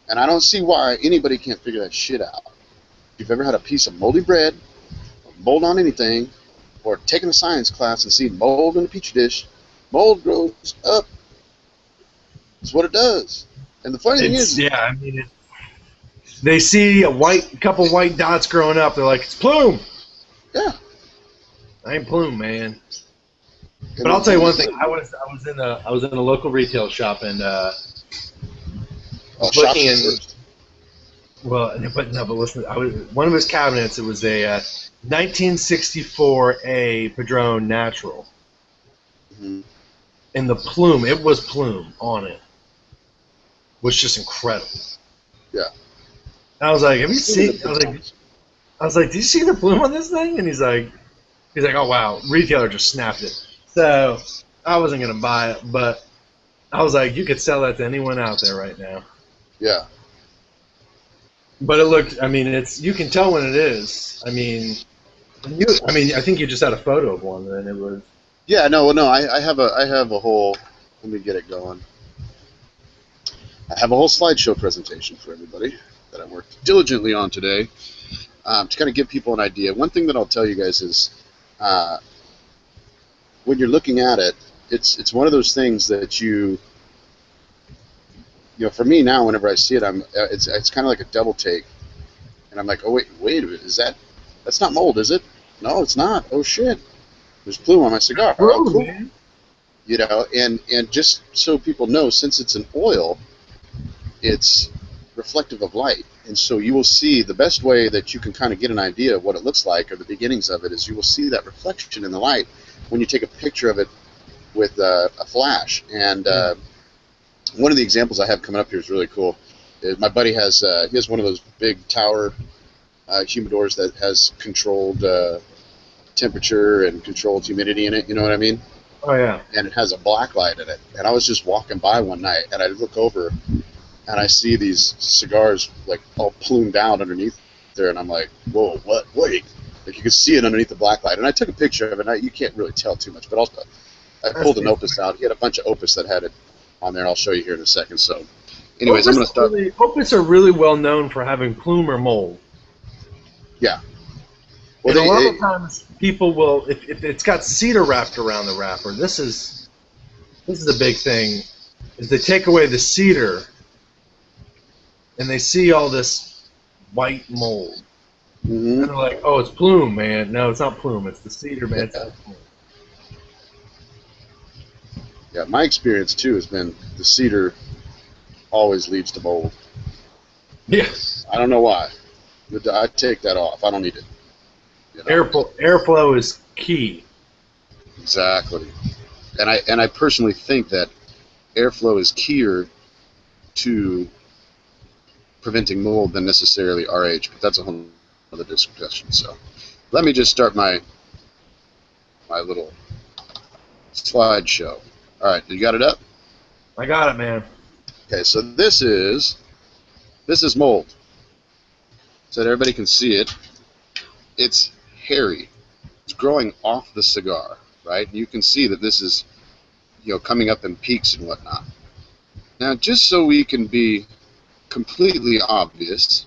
A: And I don't see why anybody can't figure that shit out. If you've ever had a piece of moldy bread, or mold on anything, or taken a science class and seen mold in a petri dish, mold grows up. That's what it does. And the funny thing is,
B: yeah, I mean, they see a couple white dots growing up. They're like, it's plume.
A: yeah.
B: I ain't plume, man. But I'll tell you one thing. I was in a local retail shop and looking in. Well, but listen. One of his cabinets. It was a 1964A Padron Natural,
A: Mm-hmm.
B: and the plume. It was plume on it. Was just incredible.
A: Yeah.
B: And I was like, have you seen? I was like, do you see the plume on this thing? And he's like, oh wow, retailer just snapped it. So I wasn't gonna buy it, but I was like, you could sell that to anyone out there right now.
A: Yeah.
B: But it looked. I mean, you can tell when it is. I mean, I think you just had a photo of one, and it was.
A: Yeah. No. I have a whole. Let me get it going. I have a whole slideshow presentation for everybody that I worked diligently on today to kind of give people an idea. One thing that I'll tell you guys is when you're looking at it, it's one of those things that you know, for me now, whenever I see it, it's kind of like a double take, and I'm like, oh wait a minute, that's not mold, is it? No, it's not. Oh shit, there's plume on my cigar. Oh, cool. Man. You know, and just so people know, since it's an oil, it's reflective of light, and so you will see the best way that you can kind of get an idea of what it looks like, or the beginnings of it, is you will see that reflection in the light when you take a picture of it with a flash. And one of the examples I have coming up here is really cool. My buddy has he has one of those big tower humidors that has controlled temperature and controlled humidity in it. You know what I mean?
B: Oh yeah.
A: And it has a black light in it. And I was just walking by one night, and I look over, and I see these cigars like all plumed out underneath there, and I'm like, whoa, what? Wait! Like you could see it underneath the black light. And I took a picture of it. You can't really tell too much, but I pulled an Opus out. He had a bunch of Opus that had it on there. I'll show you here in a second. So, anyways, I'm going to start.
B: Opus are really well known for having plume or mold.
A: Yeah. Well,
B: and a lot of times people will, if it's got cedar wrapped around the wrapper, this is a big thing, is they take away the cedar and they see all this white mold.
A: Mm-hmm.
B: And they're like, oh, it's plume, man. No, it's not plume. It's the cedar, man. It's not plume.
A: Yeah, my experience, too, has been the cedar always leads to mold.
B: Yeah.
A: I don't know why. I take that off. I don't need it. You know?
B: Airflow is key.
A: Exactly. And I personally think that airflow is keyer to preventing mold than necessarily RH, but that's a whole other discussion. So let me just start my little slideshow. All right, you got it up?
B: I got it, man.
A: Okay, so this is mold. So that everybody can see it. It's hairy. It's growing off the cigar, right? You can see that this is coming up in peaks and whatnot. Now, just so we can be completely obvious,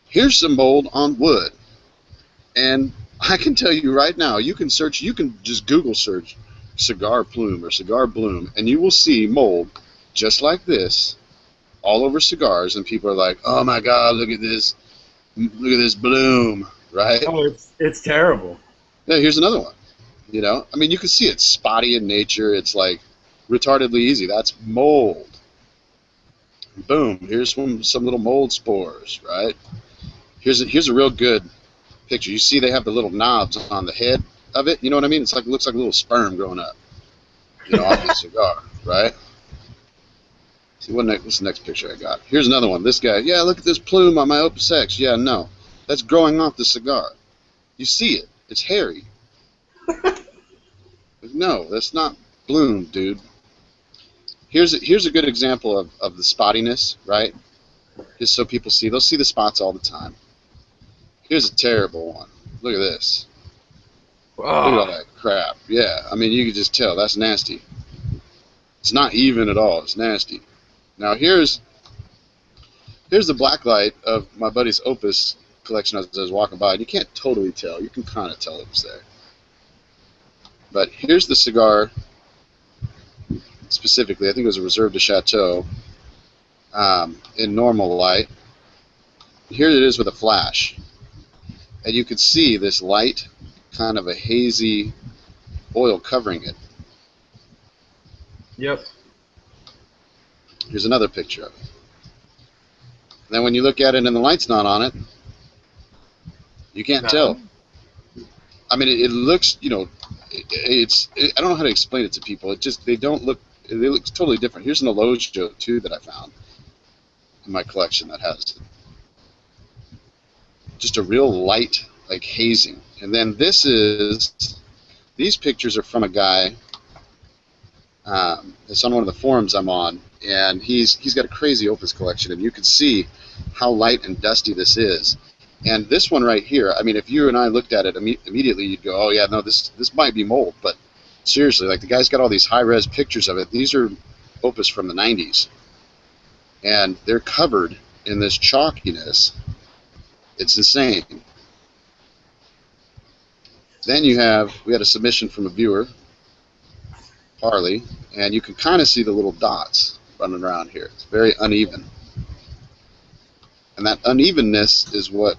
A: here's some mold on wood. And I can tell you right now, you can just Google search cigar plume or cigar bloom, and you will see mold just like this all over cigars, and people are like, oh my God, look at this bloom, right?
B: Oh, it's terrible.
A: Yeah, here's another one. I mean, you can see it's spotty in nature. It's like retardedly easy. That's mold. Boom, here's some little mold spores, right? Here's a real good picture. You see they have the little knobs on the head of it. You know what I mean? It looks like a little sperm growing up, off the cigar, right? See, what's the next picture I got? Here's another one. This guy, yeah, look at this plume on my Opus X. Yeah, no, that's growing off the cigar. You see it. It's hairy. No, that's not bloom, dude. Here's a good example of the spottiness, right? Just so people see. They'll see the spots all the time. Here's a terrible one. Look at this. Look at all that crap. Yeah, I mean, you can just tell. That's nasty. It's not even at all. It's nasty. Now, here's the black light of my buddy's Opus collection as I was walking by. And you can't totally tell. You can kind of tell it was there. But here's the cigar specifically. I think it was a Reserve de Chateau in normal light. Here it is with a flash. And you can see this light, kind of a hazy oil covering it.
B: Yep.
A: Here's another picture of it. And then when you look at it and the light's not on it, you can't tell. I mean, it looks, I don't know how to explain it to people. They look totally different. Here's an Elogio, too, that I found in my collection that has just a real light, like hazing. And then these pictures are from a guy, it's on one of the forums I'm on, and he's got a crazy Opus collection, and you can see how light and dusty this is. And this one right here, I mean, if you and I looked at it immediately, you'd go, oh yeah, no, this might be mold. But seriously, like, the guy's got all these high-res pictures of it. These are Opus from the 90s. And they're covered in this chalkiness. It's insane. Then we had a submission from a viewer, Harley, and you can kind of see the little dots running around here. It's very uneven. And that unevenness is where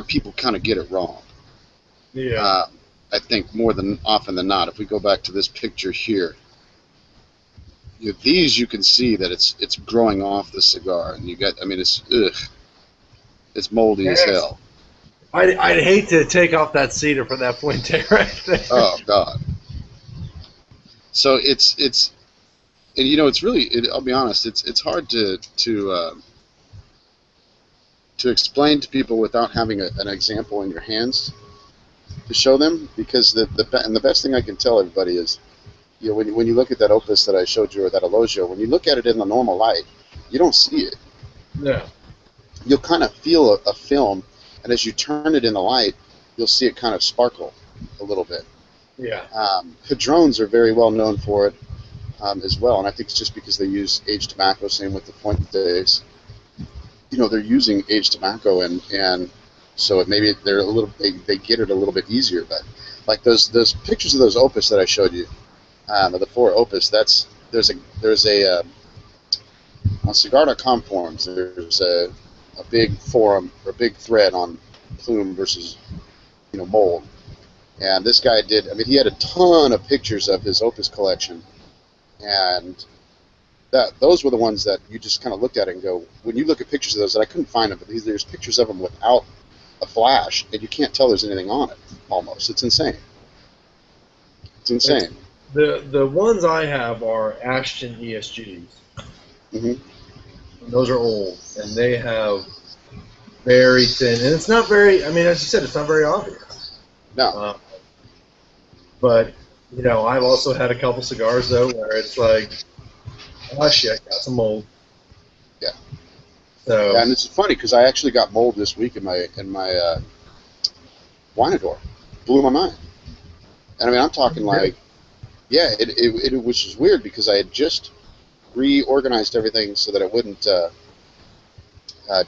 A: people kind of get it wrong.
B: Yeah.
A: I think more than often than not, if we go back to this picture here, these you can see that it's growing off the cigar, and it's moldy as hell.
B: I'd hate to take off that cedar from that Fuente right there.
A: Oh God. So it's really, I'll be honest, it's hard to explain to people without having an example in your hands to show them, because the best thing I can tell everybody is, when you look at that Opus that I showed you, or that Elogio, when you look at it in the normal light, you don't see it.
B: Yeah.
A: You'll kind of feel a film, and as you turn it in the light, you'll see it kind of sparkle a little bit.
B: Yeah.
A: Padrones are very well known for it as well, and I think it's just because they use aged tobacco. Same with the Fuentes. They're using aged tobacco, and so maybe they get it a little bit easier. But like those pictures of those Opus that I showed you, of the 4 Opus, there's a on Cigar.com forums. There's a big forum or a big thread on plume versus mold, and this guy he had a ton of pictures of his Opus collection, and those were the ones that you just kind of looked at and go, when you look at pictures of those, that I couldn't find them, but there's pictures of them without a flash, and you can't tell there's anything on it. Almost, it's insane. It's insane.
B: The ones I have are Ashton ESGs.
A: Mm-hmm.
B: Those are old, and they have very thin, and it's not very. I mean, as you said, it's not very obvious.
A: No.
B: But I've also had a couple cigars though where it's like, oh shit, got some mold.
A: Yeah.
B: So.
A: Yeah, and it's funny because I actually got mold this week in my Winador. Blew my mind. And I mean, I'm talking like, yeah, it which is weird because I had just reorganized everything so that it wouldn't to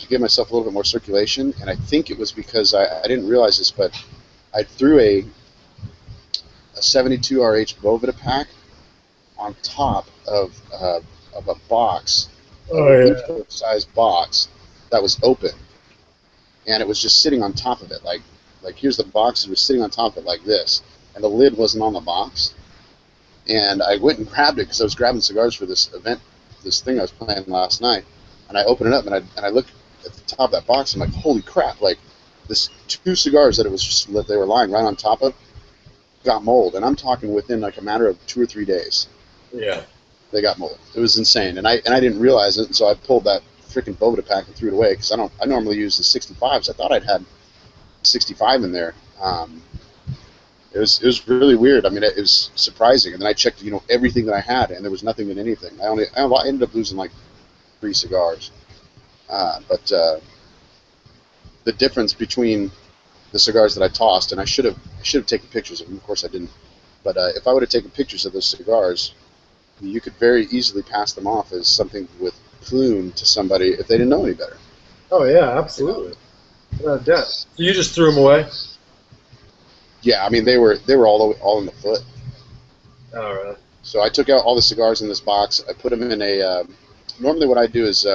A: give myself a little bit more circulation. And I think it was because I didn't realize this, but I threw a 72 RH Bovida pack on top of a box,
B: Oh
A: a
B: yeah.
A: window-sized box that was open, and it was just sitting on top of it. Like here's the box, it was sitting on top of it like this, and the lid wasn't on the box. And I went and grabbed it because I was grabbing cigars for this event, this thing I was playing last night. And I opened it up and I looked at the top of that box and I'm like, holy crap! Like this 2 cigars that it was just that they were lying right on top of got mold, and I'm talking within like a matter of 2 or 3 days.
B: Yeah.
A: They got mold. It was insane, and I didn't realize it, and so I pulled that freaking Bovida pack and threw it away because I normally use the 65s. I thought I'd had 65 in there. It was really weird. I mean, it was surprising, and then I checked everything that I had, and there was nothing in anything. I ended up losing like 3 cigars, but the difference between the cigars that I tossed, and I should have taken pictures of them. Of course, I didn't. But if I would have taken pictures of those cigars, you could very easily pass them off as something with plume to somebody if they didn't know any better.
B: Oh yeah, absolutely. Without doubt. So you just threw them away?
A: Yeah, I mean they were all in the foot.
B: Oh really?
A: So I took out all the cigars in this box. I put them in a. Normally, what I do is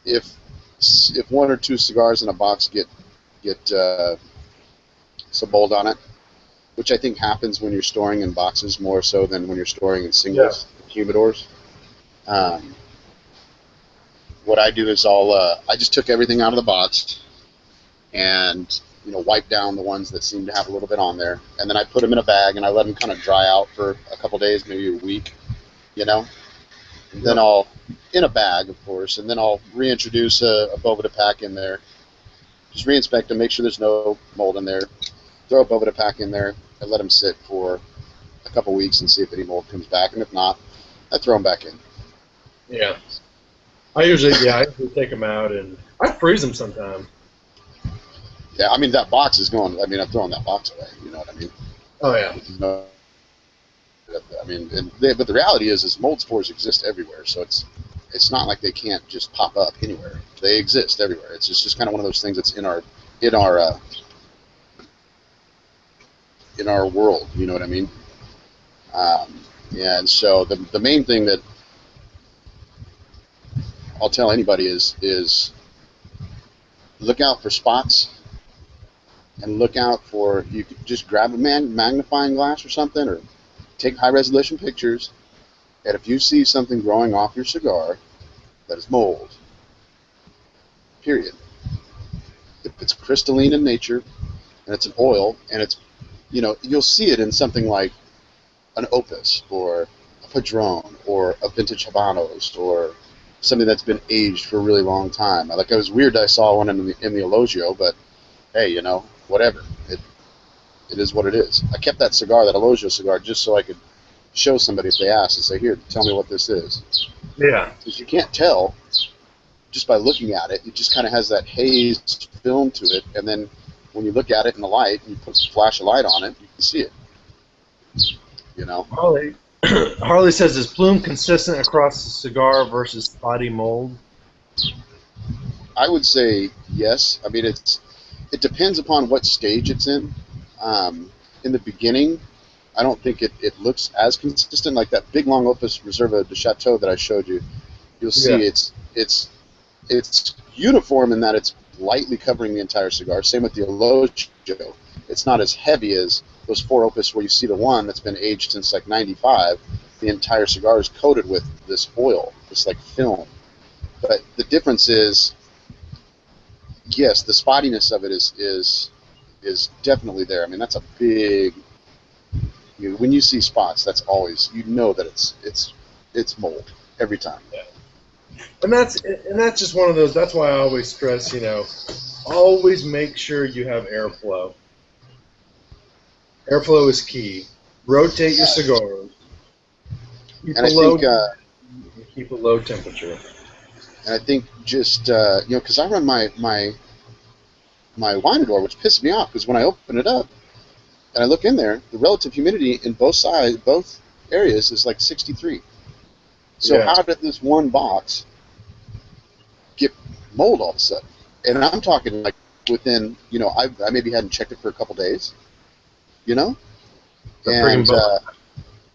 A: if 1 or 2 cigars in a box get some mold on it, which I think happens when you're storing in boxes more so than when you're storing in singles, humidors. What I do is I just took everything out of the box and wipe down the ones that seem to have a little bit on there, and then I put them in a bag and I let them kind of dry out for a couple days, maybe a week, and then I'll, in a bag of course, and then I'll reintroduce a Bovida pack in there, just reinspect them, make sure there's no mold in there, throw a Bovida pack in there and let them sit for a couple weeks and see if any mold comes back, and if not, I throw them back in.
B: Yeah. I usually take them out and I freeze them sometimes.
A: Yeah, I mean, that box is going, I mean, I'm throwing that box away, you know what I mean?
B: Oh, yeah.
A: I mean, but the reality is mold spores exist everywhere, so it's not like they can't just pop up anywhere. They exist everywhere. It's just kind of one of those things that's in our world, you know what I mean? And so the main thing that I'll tell anybody is look out for spots. And look out for, you could just grab a magnifying glass or something, or take high-resolution pictures, and if you see something growing off your cigar, that is mold. Period. If it's crystalline in nature, and it's an oil, and it's, you'll see it in something like an Opus, or a Padron, or a Vintage Habanos, or something that's been aged for a really long time. Like, it was weird that I saw one in the Elogio, but hey, whatever. It is what it is. I kept that cigar, that Elogio cigar, just so I could show somebody if they asked and say, here, tell me what this is.
B: Yeah.
A: Because you can't tell just by looking at it. It just kind of has that haze film to it, and then when you look at it in the light and you flash a light on it, you can see it.
B: Harley says, is plume consistent across the cigar versus spotty mold?
A: I would say yes. I mean, it depends upon what stage it's in. In the beginning, I don't think it looks as consistent. Like that big long Opus Reserva de Chateau that I showed you, you'll see it's uniform in that it's lightly covering the entire cigar. Same with the Elogio. It's not as heavy as those 4 Opus where you see the one that's been aged since like 95. The entire cigar is coated with this oil, this like film. But the difference is, yes, the spottiness of it is definitely there. I mean, that's a big. When you see spots, that's always, that it's mold every time.
B: Yeah. And that's just one of those. That's why I always stress, always make sure you have airflow. Airflow is key. Rotate your cigars. Keep a low temperature.
A: And I think just because I run my wine door, which pisses me off because when I open it up, And I look in there, the relative humidity in both areas is like 63. So
B: Yeah.
A: how did this one box get mold all of a sudden? And I'm talking like within, I maybe hadn't checked it for a couple days, you know?
B: The
A: And
B: friggin'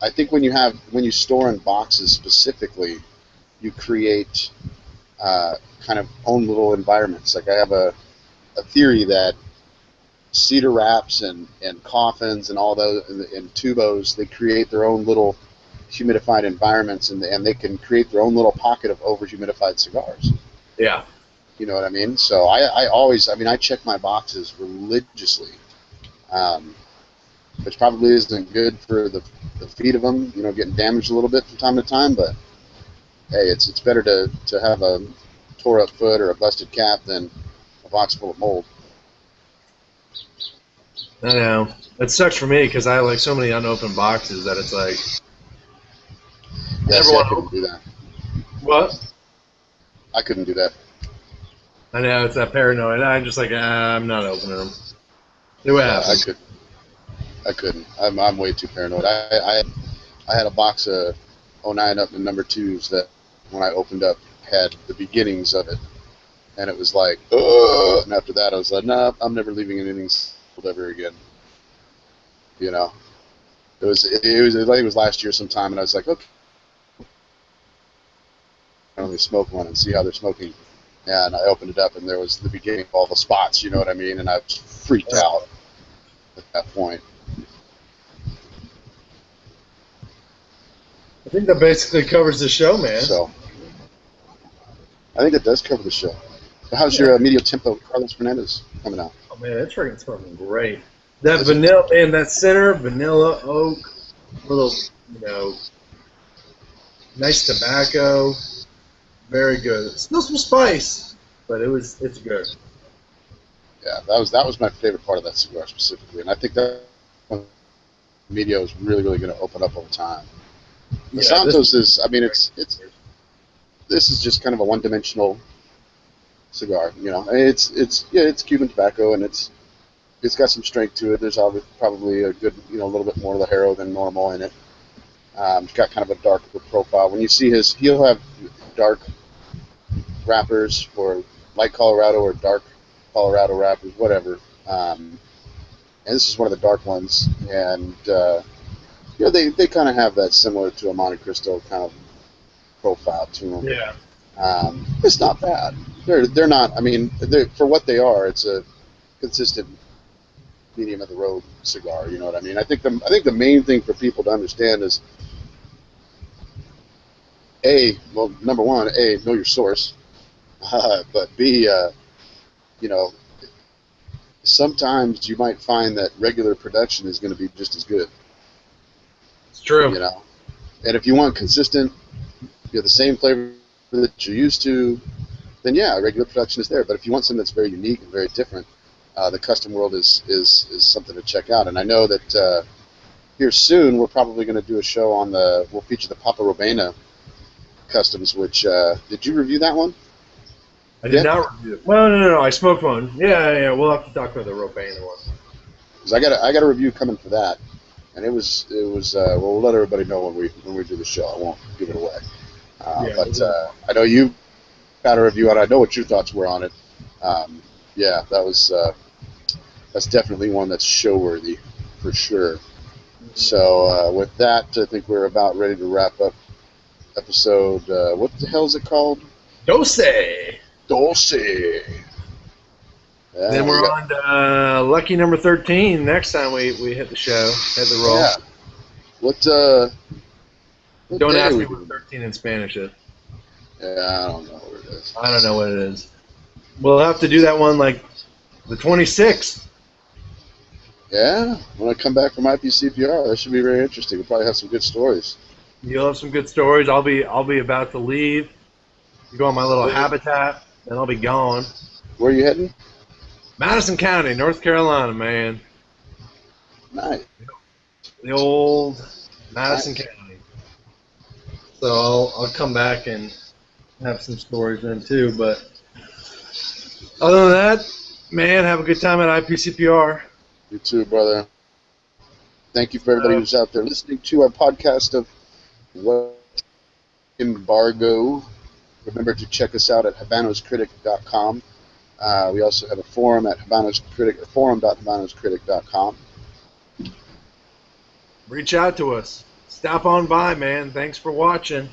A: I think when you store in boxes specifically, you create kind of own little environments. Like I have a theory that cedar wraps and coffins and all those and tubos, they create their own little humidified environments, and they can create their own little pocket of over humidified cigars.
B: Yeah.
A: You know what I mean? So I always, I check my boxes religiously, which probably isn't good for the feet of them, getting damaged a little bit from time to time, but hey, it's better to have a tore up foot or a busted cap than a box full of mold.
B: I know. It sucks for me because I have like so many unopened boxes that it's like.
A: Yeah, see, I couldn't do that.
B: What?
A: I couldn't do that.
B: I know, it's that paranoid. I'm just like, I'm not opening them. See what happens.
A: I couldn't. I'm way too paranoid. I had a box of 09 up and number 2s that when I opened up had the beginnings of it. And it was like, ugh! And after that I was like, nah, I'm never leaving anything sealed ever again. It was I think it was last year sometime, and I was like, okay, I only smoke one and see how they're smoking. And I opened it up, and there was the beginning of all the spots, you know what I mean? And I was freaked out at that point.
B: I think that basically covers the show, man.
A: So, I think it does cover the show. How's your medio tempo Carlos Fernandez coming out?
B: Oh man, it's freaking smoking great. That vanilla and that center vanilla oak, little nice tobacco, very good. Still some spice, but it's good.
A: Yeah, that was my favorite part of that cigar specifically, and I think that medio is really going to open up over time. The Santos is, this is just kind of a one-dimensional cigar, it's Cuban tobacco, and it's got some strength to it. There's probably a good, a little bit more Lajero than normal in it. It's got kind of a darker profile. When you see he'll have dark wrappers or light Colorado or dark Colorado wrappers, whatever. And this is one of the dark ones, and they kind of have that similar to a Monte Cristo kind of profile to them.
B: Yeah.
A: It's not bad. They're not. For what they are, it's a consistent medium of the road cigar. You know what I mean? I think the main thing for people to understand is number one, know your source, but B, sometimes you might find that regular production is going to be just as good.
B: It's true.
A: And if you want consistent, the same flavor that you're used to, then yeah, regular production is there. But if you want something that's very unique and very different, the custom world is something to check out. And I know that here soon we're probably going to do a show we'll feature the Papa Robena customs, which did you review that one?
B: I did not review it. Well, no, I smoked one. Yeah, we'll have to talk about the Robena one.
A: Because I got a review coming for that, and it was we'll let everybody know when we do the show. I won't give it away. But I know you got a review on it. I know what your thoughts were on it. That's definitely one that's show worthy for sure. So with that, I think we're about ready to wrap up episode. What the hell is it called?
B: Doce.
A: Yeah,
B: then we're on to lucky number 13 next time we hit the show, hit the roll.
A: Yeah. What
B: don't ask me what 13 in Spanish is.
A: Yeah, I don't know what it is.
B: I don't know what it is. We'll have to do that one like the 26th.
A: Yeah, when I come back from IPCPR, that should be very interesting. We'll probably have some good stories.
B: You'll have some good stories. I'll be about to leave. You go on my little habitat, and I'll be gone.
A: Where are you heading?
B: Madison County, North Carolina, man.
A: Nice.
B: The old Madison County. So I'll come back and have some stories then too. But other than that, man, have a good time at IPCPR.
A: You too, brother. Thank you for everybody who's out there listening to our podcast of What Embargo. Remember to check us out at habanoscritic.com. We also have a forum at forum.habanoscritic.com.
B: Reach out to us. Stop on by, man. Thanks for watching.